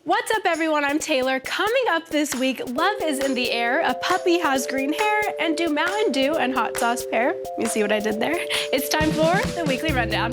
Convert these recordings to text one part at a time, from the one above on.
What's up, everyone? I'm Taylor. Coming up this week, love is in the air, a puppy has green hair, and do Mountain Dew and hot sauce pair? You see what I did there? It's time for the Weekly Rundown.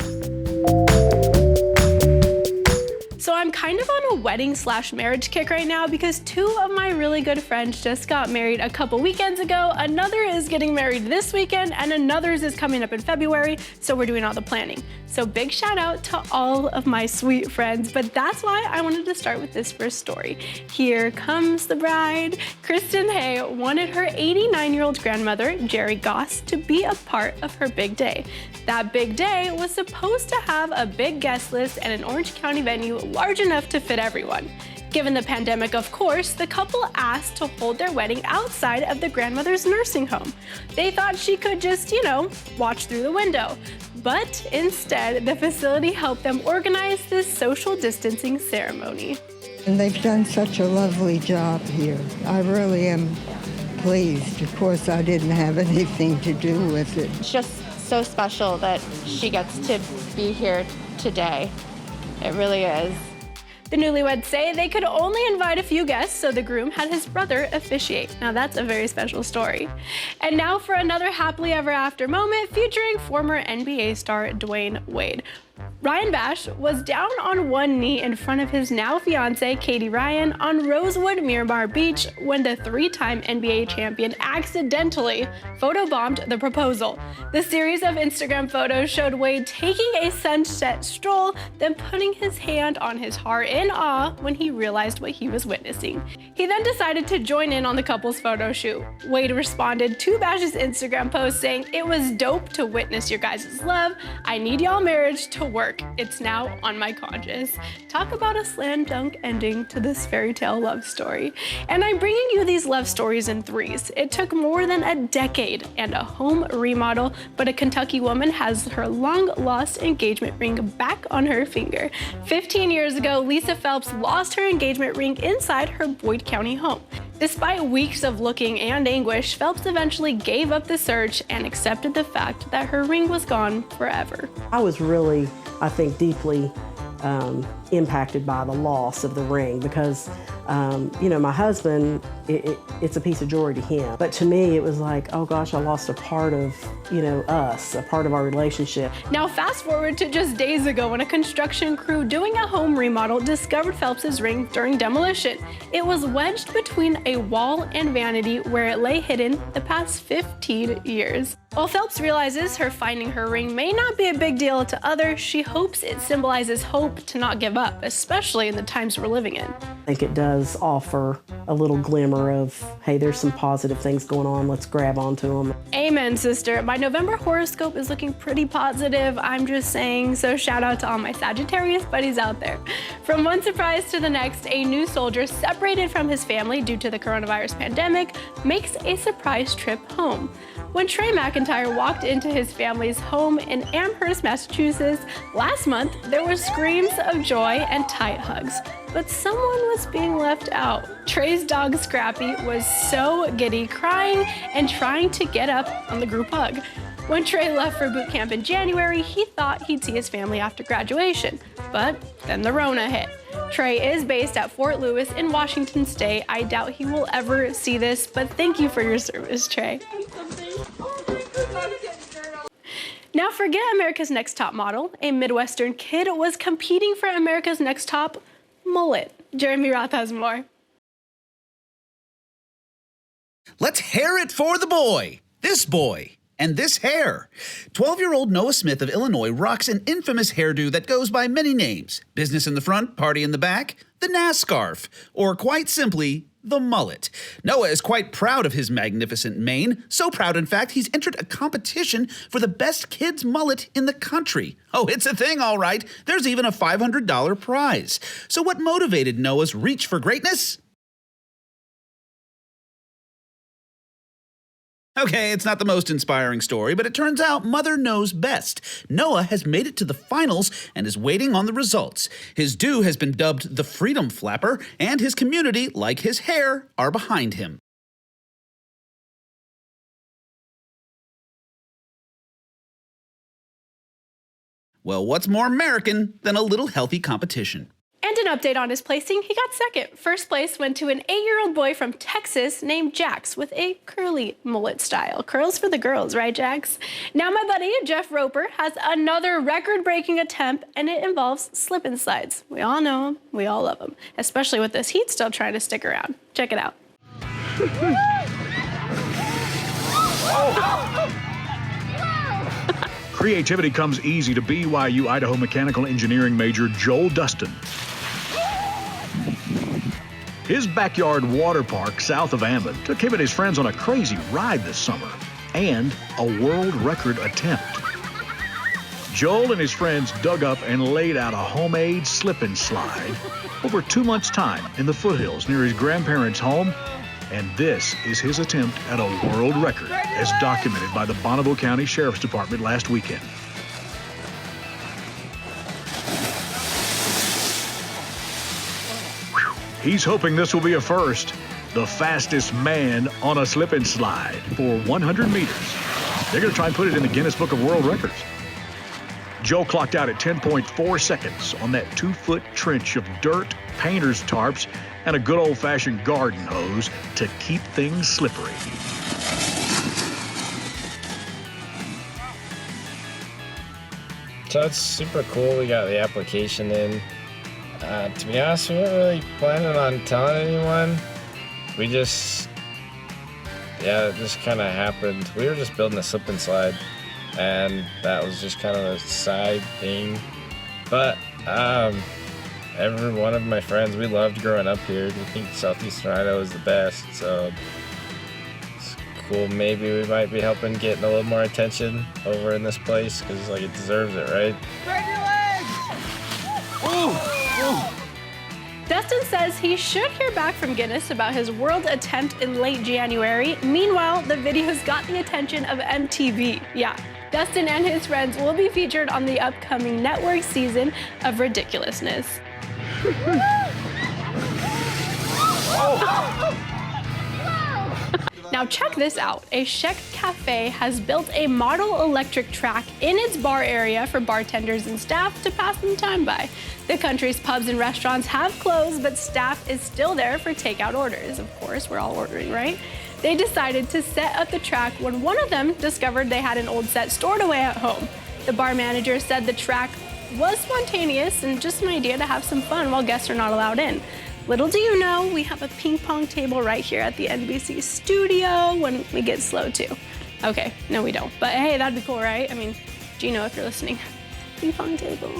So I'm kind of on a wedding/marriage kick right now because two of my really good friends just got married a couple weekends ago. Another is getting married this weekend, and another's is coming up in February, so we're doing all the planning. So big shout out to all of my sweet friends, but that's why I wanted to start with this first story. Here comes the bride. Kristen Hay wanted her 89-year-old grandmother, Jerry Goss, to be a part of her big day. That big day was supposed to have a big guest list and an Orange County venue large enough to fit everyone. Given the pandemic, of course, the couple asked to hold their wedding outside of the grandmother's nursing home. They thought she could just, watch through the window. But instead, the facility helped them organize this social distancing ceremony. And they've done such a lovely job here. I really am pleased. Of course, I didn't have anything to do with it. It's just so special that she gets to be here today. It really is. The newlyweds say they could only invite a few guests, so the groom had his brother officiate. Now that's a very special story. And now for another happily ever after moment featuring former NBA star Dwayne Wade. Ryan Bash was down on one knee in front of his now fiancée, Katie Ryan, on Rosewood Miramar Beach when the three-time NBA champion accidentally photobombed the proposal. The series of Instagram photos showed Wade taking a sunset stroll, then putting his hand on his heart in awe when he realized what he was witnessing. He then decided to join in on the couple's photo shoot. Wade responded to Bash's Instagram post saying, "It was dope to witness your guys' love. I need y'all marriage to work. It's now on my conscience." Talk about a slam dunk ending to this fairy tale love story. And I'm bringing you these love stories in threes. It took more than a decade and a home remodel, but a Kentucky woman has her long-lost engagement ring back on her finger. 15 years ago, Lisa Phelps lost her engagement ring inside her Boyd County home. Despite weeks of looking and anguish, Phelps eventually gave up the search and accepted the fact that her ring was gone forever. I was really, I think, deeply impacted by the loss of the ring because, my husband, it's a piece of jewelry to him. But to me, it was like, oh gosh, I lost a part of, us, a part of our relationship. Now fast forward to just days ago when a construction crew doing a home remodel discovered Phelps's ring during demolition. It was wedged between a wall and vanity where it lay hidden the past 15 years. While Phelps realizes her finding her ring may not be a big deal to others, she hopes it symbolizes hope to not give up, especially in the times we're living in. I think it does offer a little glimmer of, hey, there's some positive things going on, let's grab onto them. Amen, sister. My November horoscope is looking pretty positive, I'm just saying, so shout out to all my Sagittarius buddies out there. From one surprise to the next, a new soldier separated from his family due to the coronavirus pandemic makes a surprise trip home. When Trey McIntyre walked into his family's home in Amherst, Massachusetts last month, there were screams of joy and tight hugs. But someone was being left out. Trey's dog Scrappy was so giddy, crying and trying to get up on the group hug. When Trey left for boot camp in January, he thought he'd see his family after graduation. But then the Rona hit. Trey is based at Fort Lewis in Washington State. I doubt he will ever see this, but thank you for your service, Trey. Now forget America's Next Top Model. A Midwestern kid was competing for America's Next Top Mullet. Jeremy Roth has more. Let's hair it for the boy. This boy. And this hair. 12-year-old Noah Smith of Illinois rocks an infamous hairdo that goes by many names. Business in the front, party in the back, the NASCARF, or quite simply, the mullet. Noah is quite proud of his magnificent mane. So proud, in fact, he's entered a competition for the best kid's mullet in the country. Oh, it's a thing, all right. There's even a $500 prize. So what motivated Noah's reach for greatness? Okay, it's not the most inspiring story, but it turns out Mother knows best. Noah has made it to the finals and is waiting on the results. His do has been dubbed the Freedom Flapper, and his community, like his hair, are behind him. Well, what's more American than a little healthy competition? And an update on his placing, he got second. First place went to an 8-year-old boy from Texas named Jax with a curly mullet style. Curls for the girls, right, Jax? Now my buddy, Jeff Roper, has another record-breaking attempt, and it involves slip and slides. We all know him, we all love him, especially with this heat still trying to stick around. Check it out. Creativity comes easy to BYU Idaho mechanical engineering major Joel Dustin. His backyard water park south of Anlin took him and his friends on a crazy ride this summer and a world record attempt. Joel and his friends dug up and laid out a homemade slip and slide over 2 months' time in the foothills near his grandparents' home. And this is his attempt at a world record, as documented by the Bonneville County Sheriff's Department last weekend. Whew. He's hoping this will be a first. The fastest man on a slip and slide for 100 meters. They're going to try and put it in the Guinness Book of World Records. Joe clocked out at 10.4 seconds on that 2-foot trench of dirt, painter's tarps, and a good old-fashioned garden hose to keep things slippery. So it's super cool. We got the application in. To be honest, we weren't really planning on telling anyone. It just kind of happened. We were just building a slip and slide, and that was just kind of a side thing. But every one of my friends, we loved growing up here. We think Southeastern Idaho is the best, so it's cool. Maybe we might be helping getting a little more attention over in this place because like it deserves it, right? Spread your legs! Dustin says he should hear back from Guinness about his world attempt in late January. Meanwhile, the video's got the attention of MTV. Yeah, Dustin and his friends will be featured on the upcoming network season of Ridiculousness. Now check this out. A Chic Cafe has built a model electric track in its bar area for bartenders and staff to pass some time by. The country's pubs and restaurants have closed, but staff is still there for takeout orders. Of course, we're all ordering, right? They decided to set up the track when one of them discovered they had an old set stored away at home. The bar manager said the track was spontaneous and just an idea to have some fun while guests are not allowed in. Little do you know, we have a ping pong table right here at the NBC studio when we get slow too. Okay, no we don't, but hey, that'd be cool, right? I mean, Gino, if you're listening, ping pong table.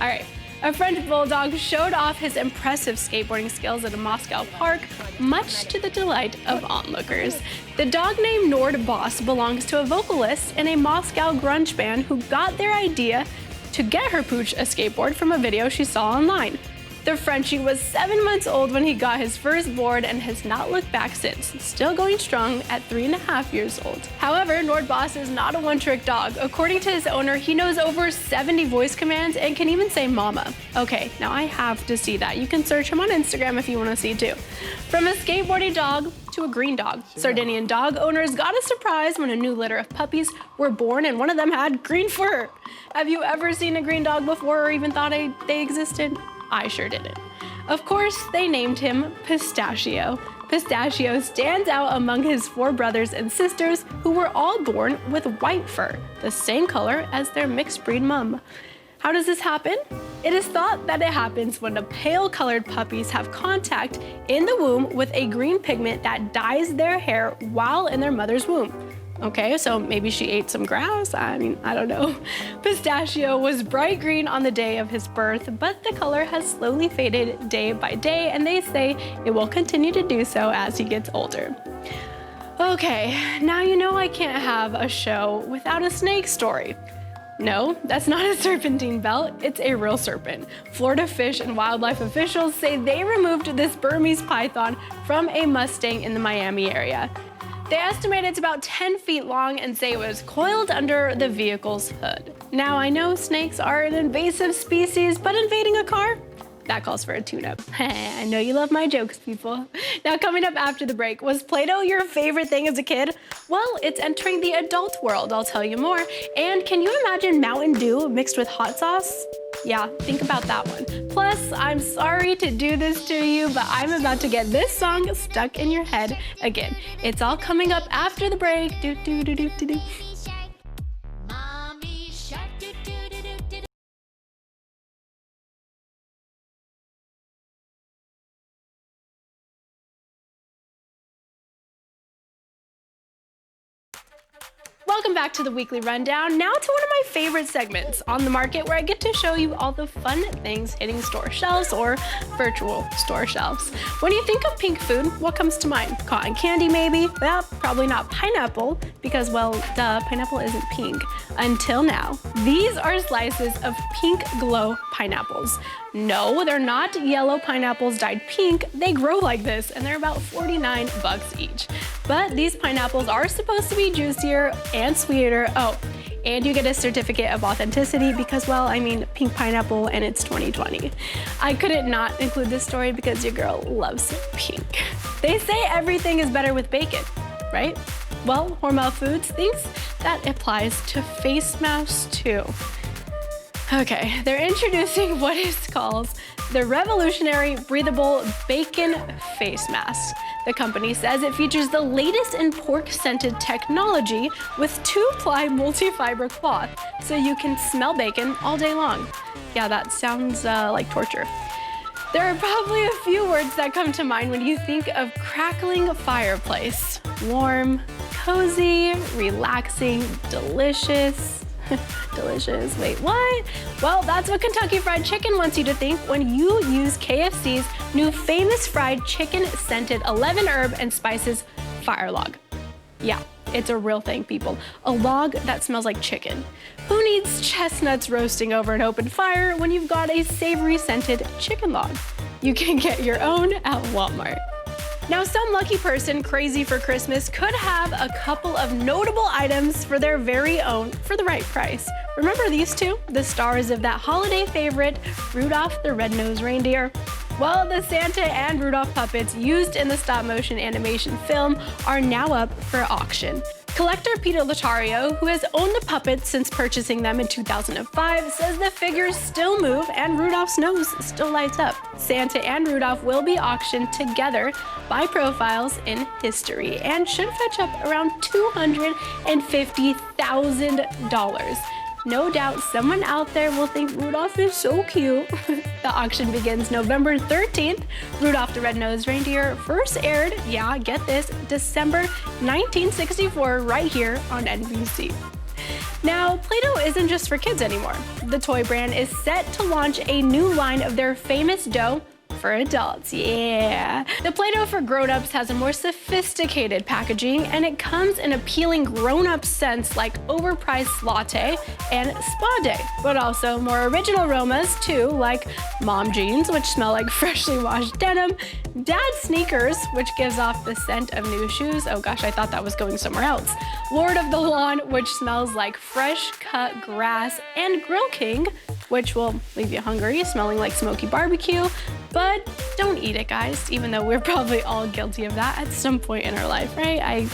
All right, a French bulldog showed off his impressive skateboarding skills at a Moscow park, much to the delight of onlookers. The dog named Nord Boss belongs to a vocalist in a Moscow grunge band who got their idea to get her pooch a skateboard from a video she saw online. The Frenchie was 7 months old when he got his first board and has not looked back since, still going strong at 3.5 years old. However, Nord Boss is not a one-trick dog. According to his owner, he knows over 70 voice commands and can even say mama. Okay, now I have to see that. You can search him on Instagram if you want to see too. From a skateboarding dog to a green dog, Sardinian dog owners got a surprise when a new litter of puppies were born and one of them had green fur. Have you ever seen a green dog before or even thought they existed? I sure didn't. Of course, they named him Pistachio. Pistachio stands out among his 4 brothers and sisters who were all born with white fur, the same color as their mixed breed mom. How does this happen? It is thought that it happens when the pale-colored puppies have contact in the womb with a green pigment that dyes their hair while in their mother's womb. Okay, so maybe she ate some grass? I mean, I don't know. Pistachio was bright green on the day of his birth, but the color has slowly faded day by day, and they say it will continue to do so as he gets older. Okay, now you know I can't have a show without a snake story. No, that's not a serpentine belt, it's a real serpent. Florida Fish and Wildlife officials say they removed this Burmese python from a Mustang in the Miami area. They estimate it's about 10 feet long and say it was coiled under the vehicle's hood. Now, I know snakes are an invasive species, but invading a car? That calls for a tune-up. I know you love my jokes, people. Now, coming up after the break, was Play-Doh your favorite thing as a kid? Well, it's entering the adult world, I'll tell you more. And can you imagine Mountain Dew mixed with hot sauce? Yeah, think about that one. Plus, I'm sorry to do this to you, but I'm about to get this song stuck in your head again. It's all coming up after the break. Do do do do do do. Welcome back to the Weekly Rundown. Now to one of my favorite segments on the market, where I get to show you all the fun things hitting store shelves or virtual store shelves. When you think of pink food, what comes to mind? Cotton candy maybe? Well, probably not pineapple, because, well, duh, pineapple isn't pink. Until now. These are slices of pink glow pineapples. No, they're not yellow pineapples dyed pink. They grow like this, and they're about $49 each. But these pineapples are supposed to be juicier and sweeter. Oh, and you get a certificate of authenticity because, well, I mean, pink pineapple and it's 2020. I couldn't not include this story because your girl loves pink. They say everything is better with bacon, right? Well, Hormel Foods thinks that applies to face masks too. Okay, they're introducing what is called the revolutionary breathable bacon face mask. The company says it features the latest in pork-scented technology with 2-ply multi-fiber cloth, so you can smell bacon all day long. Yeah, that sounds like torture. There are probably a few words that come to mind when you think of crackling fireplace. Warm, cozy, relaxing, delicious. Delicious. Wait, what? Well, that's what Kentucky Fried Chicken wants you to think when you use KFC's new famous fried chicken scented 11 herb and spices fire log. Yeah, it's a real thing, people. A log that smells like chicken. Who needs chestnuts roasting over an open fire when you've got a savory scented chicken log? You can get your own at Walmart. Now, some lucky person crazy for Christmas could have a couple of notable items for their very own for the right price. Remember these two, the stars of that holiday favorite, Rudolph the Red-Nosed Reindeer? Well, the Santa and Rudolph puppets used in the stop-motion animation film are now up for auction. Collector Peter Lotario, who has owned the puppets since purchasing them in 2005, says the figures still move and Rudolph's nose still lights up. Santa and Rudolph will be auctioned together by Profiles in History and should fetch up around $250,000. No doubt someone out there will think Rudolph is so cute. The auction begins November 13th. Rudolph the Red-Nosed Reindeer first aired, yeah, get this, December 1964 right here on NBC. Now, Play-Doh isn't just for kids anymore. The toy brand is set to launch a new line of their famous dough for adults, yeah. The Play-Doh for grown-ups has a more sophisticated packaging, and it comes in appealing grown-up scents like overpriced latte and spa day, but also more original aromas too, like mom jeans, which smell like freshly washed denim, dad sneakers, which gives off the scent of new shoes. Oh gosh, I thought that was going somewhere else. Lord of the Lawn, which smells like fresh cut grass, and Grill King, which will leave you hungry, smelling like smoky barbecue. But don't eat it, guys, even though we're probably all guilty of that at some point in our life, right? I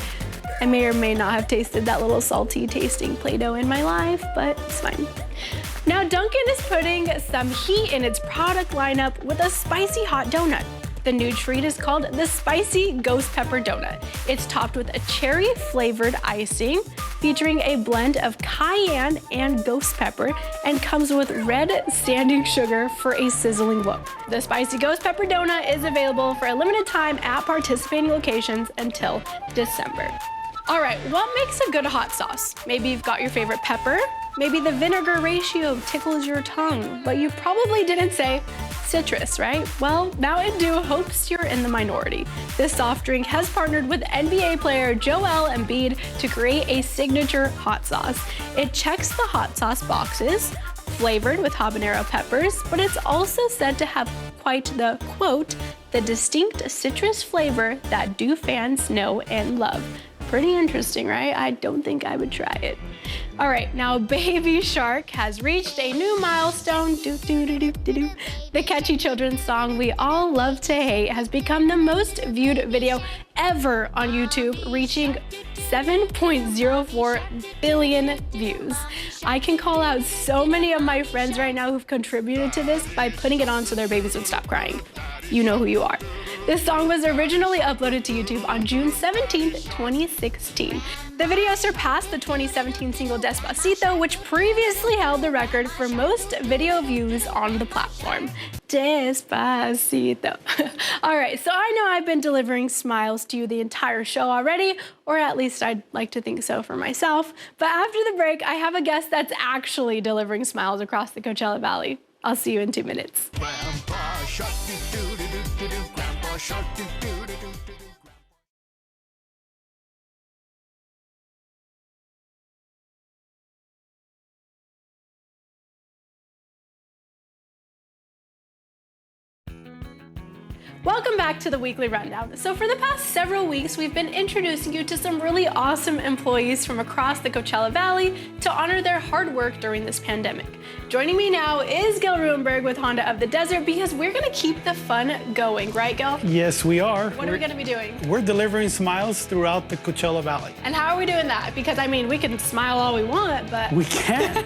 may or may not have tasted that little salty tasting Play-Doh in my life, but it's fine. Now, Dunkin' is putting some heat in its product lineup with a spicy hot donut. The new treat is called the Spicy Ghost Pepper Donut. It's topped with a cherry-flavored icing, featuring a blend of cayenne and ghost pepper, and comes with red standing sugar for a sizzling look. The Spicy Ghost Pepper Donut is available for a limited time at participating locations until December. All right, what makes a good hot sauce? Maybe you've got your favorite pepper, maybe the vinegar ratio tickles your tongue, but you probably didn't say citrus, right? Well, Mountain Dew hopes you're in the minority. This soft drink has partnered with NBA player Joel Embiid to create a signature hot sauce. It checks the hot sauce boxes, flavored with habanero peppers, but it's also said to have quite the, quote, the distinct citrus flavor that Dew fans know and love. Pretty interesting, right? I don't think I would try it. All right, now Baby Shark has reached a new milestone. Do-do-do-do-do-do. The catchy children's song we all love to hate has become the most viewed video ever on YouTube, reaching 7.04 billion views. I can call out so many of my friends right now who've contributed to this by putting it on so their babies would stop crying. You know who you are. This song was originally uploaded to YouTube on June 17th, 2016. The video surpassed the 2017 single Despacito, which previously held the record for most video views on the platform. Despacito. All right, so I know I've been delivering smiles to you the entire show already, or at least I'd like to think so for myself. But after the break, I have a guest that's actually delivering smiles across the Coachella Valley. I'll see you in 2 minutes. Grandpa Shark, do-do-do-do-do-do. Grandpa Shark, do-do-do-do-do-do. Welcome back to the Weekly Rundown. So for the past several weeks, we've been introducing you to some really awesome employees from across the Coachella Valley to honor their hard work during this pandemic. Joining me now is Gil Ruenberg with Honda of the Desert, because we're gonna keep the fun going, right, Gil? Yes, we are. What are we gonna be doing? We're delivering smiles throughout the Coachella Valley. And how are we doing that? Because I mean, we can smile all we want, but... We can.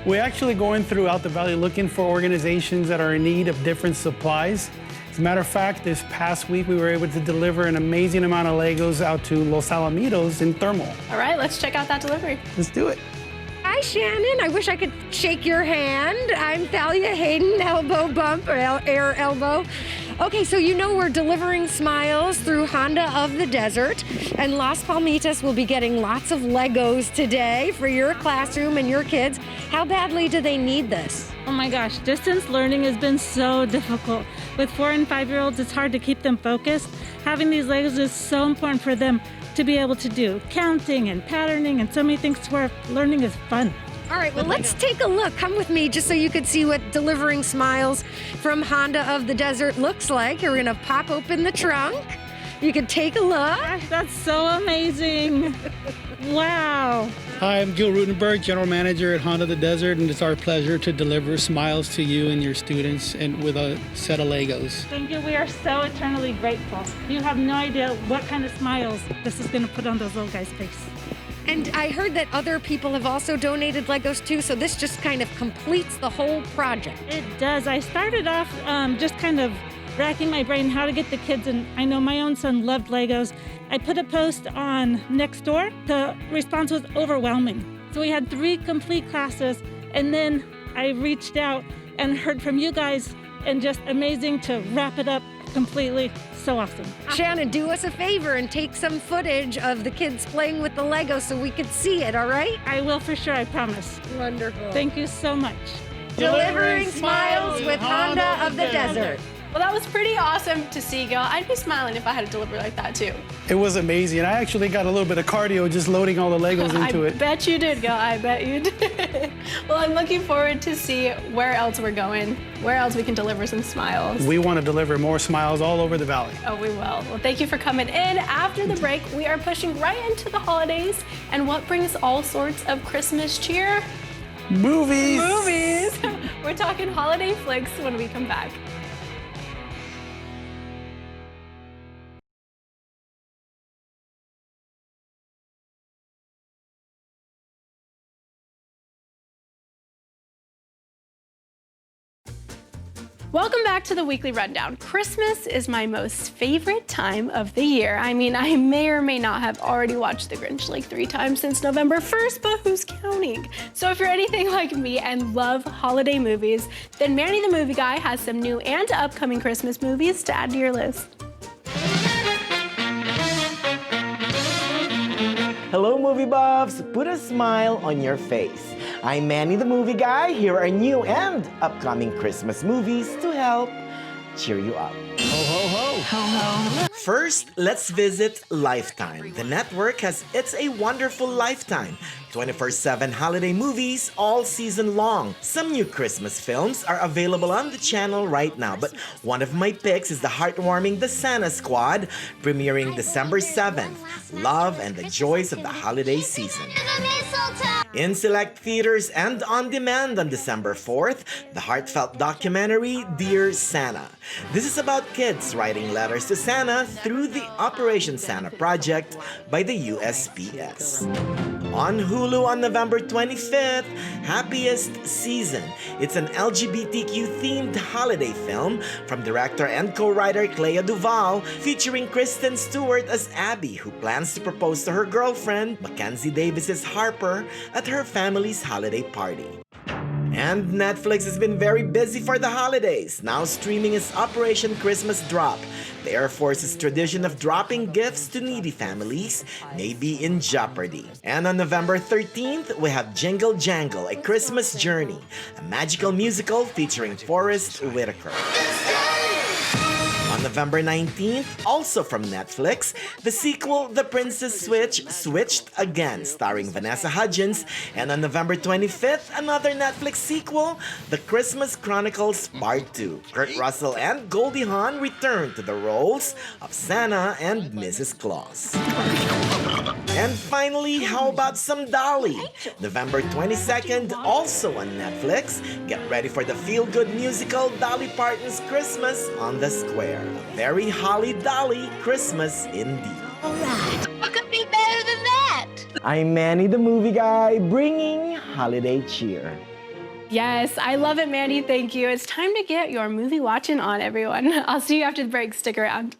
We're actually going throughout the valley looking for organizations that are in need of different supplies. As a matter of fact, this past week we were able to deliver an amazing amount of Legos out to Los Alamitos in Thermal. All right, let's check out that delivery. Let's do it. Hi, Shannon. I wish I could shake your hand. I'm Thalia Hayden, elbow bump, or air elbow. Okay, so you know we're delivering smiles through Honda of the Desert, and Las Palmitas will be getting lots of Legos today for your classroom and your kids. How badly do they need this? Oh my gosh, distance learning has been so difficult. With 4- and 5-year-olds, it's hard to keep them focused. Having these Legos is so important for them to be able to do counting and patterning and so many things to where learning is fun. All right, well, let's take a look. Come with me just so you can see what delivering smiles from Honda of the Desert looks like. We're gonna pop open the trunk. You can take a look. Gosh, that's so amazing. Wow. Hi, I'm Gil Rutenberg, General Manager at Honda of the Desert, and it's our pleasure to deliver smiles to you and your students and with a set of Legos. Thank you. We are so eternally grateful. You have no idea what kind of smiles this is going to put on those little guys' face. And I heard that other people have also donated Legos too, so this just kind of completes the whole project. It does. I started off just kind of racking my brain how to get the kids, and I know my own son loved Legos. I put a post on Nextdoor. The response was overwhelming. So we had 3 complete classes, and then I reached out and heard from you guys, and just amazing to wrap it up completely. So awesome. Shannon, do us a favor and take some footage of the kids playing with the Legos so we could see it, all right? I will for sure, I promise. Wonderful. Thank you so much. Delivering smiles with Honda of the Desert. Well, that was pretty awesome to see, Gil. I'd be smiling if I had to deliver like that, too. It was amazing. I actually got a little bit of cardio just loading all the Legos into it. I bet you did, Gil. I bet you did. Well, I'm looking forward to see where else we're going, where else we can deliver some smiles. We want to deliver more smiles all over the valley. Oh, we will. Well, thank you for coming in. After the break, we are pushing right into the holidays and what brings all sorts of Christmas cheer? Movies! Movies! We're talking holiday flicks when we come back. Welcome back to the Weekly Rundown. Christmas is my most favorite time of the year. I mean, I may or may not have already watched The Grinch like 3 times since November 1st, but who's counting? So if you're anything like me and love holiday movies, then Manny the Movie Guy has some new and upcoming Christmas movies to add to your list. Hello, movie buffs. Put a smile on your face. I'm Manny the Movie Guy. Here are new and upcoming Christmas movies to help cheer you up. Ho, ho, ho. Ho, ho. First, let's visit Lifetime. The network has It's a Wonderful Lifetime, 24/7 holiday movies all season long. Some new Christmas films are available on the channel right now, but one of my picks is the heartwarming The Santa Squad, premiering December 7th. Love and the joys of the holiday season. In select theaters and on demand on December 4th, the heartfelt documentary Dear Santa. This is about kids writing letters to Santa through the Operation Santa project by the USPS. On Hulu on November 25th, Happiest Season. It's an LGBTQ-themed holiday film from director and co-writer Clea Duvall, featuring Kristen Stewart as Abby, who plans to propose to her girlfriend, Mackenzie Davis's Harper, at her family's holiday party. And Netflix has been very busy for the holidays, now streaming its Operation Christmas Drop. The Air Force's tradition of dropping gifts to needy families may be in jeopardy. And on November 13th, we have Jingle Jangle, A Christmas Journey, a magical musical featuring Forrest Whitaker. On November 19th, also from Netflix, the sequel The Princess Switch Switched Again, starring Vanessa Hudgens. And on November 25th, another Netflix sequel, The Christmas Chronicles Part 2. Kurt Russell and Goldie Hawn return to the roles of Santa and Mrs. Claus. And finally, how about some Dolly? November 22nd, also on Netflix. Get ready for the feel-good musical Dolly Parton's Christmas on the Square. A very holly dolly Christmas indeed. Alright, what could be better than that? I'm Manny the Movie Guy, bringing holiday cheer. Yes, I love it, Mandy. Thank you. It's time to get your movie watching on, everyone. I'll see you after the break. Stick around.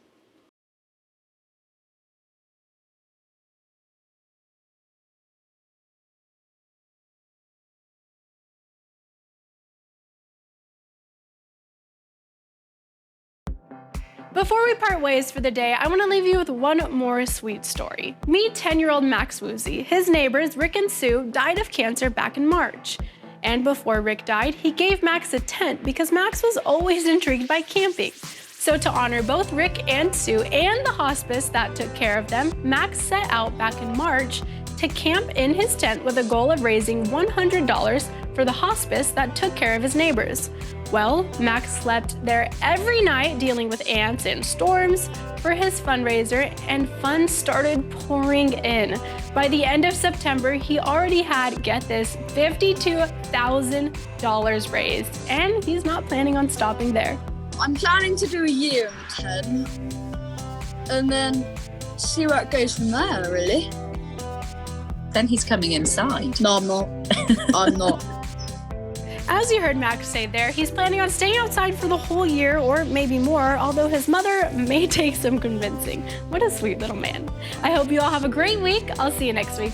Before we part ways for the day, I want to leave you with one more sweet story. Meet 10-year-old Max Woozy. His neighbors, Rick and Sue, died of cancer back in March. And before Rick died, he gave Max a tent because Max was always intrigued by camping. So to honor both Rick and Sue and the hospice that took care of them, Max set out back in March to camp in his tent with a goal of raising $100 for the hospice that took care of his neighbors. Well, Max slept there every night dealing with ants and storms for his fundraiser, and funds started pouring in. By the end of September, he already had, get this, $52,000 raised, and he's not planning on stopping there. I'm planning to do a year in 10 and then see where it goes from there, really. Then he's coming inside. No, I'm not. I'm not. As you heard Max say there, he's planning on staying outside for the whole year or maybe more, although his mother may take some convincing. What a sweet little man. I hope you all have a great week. I'll see you next week.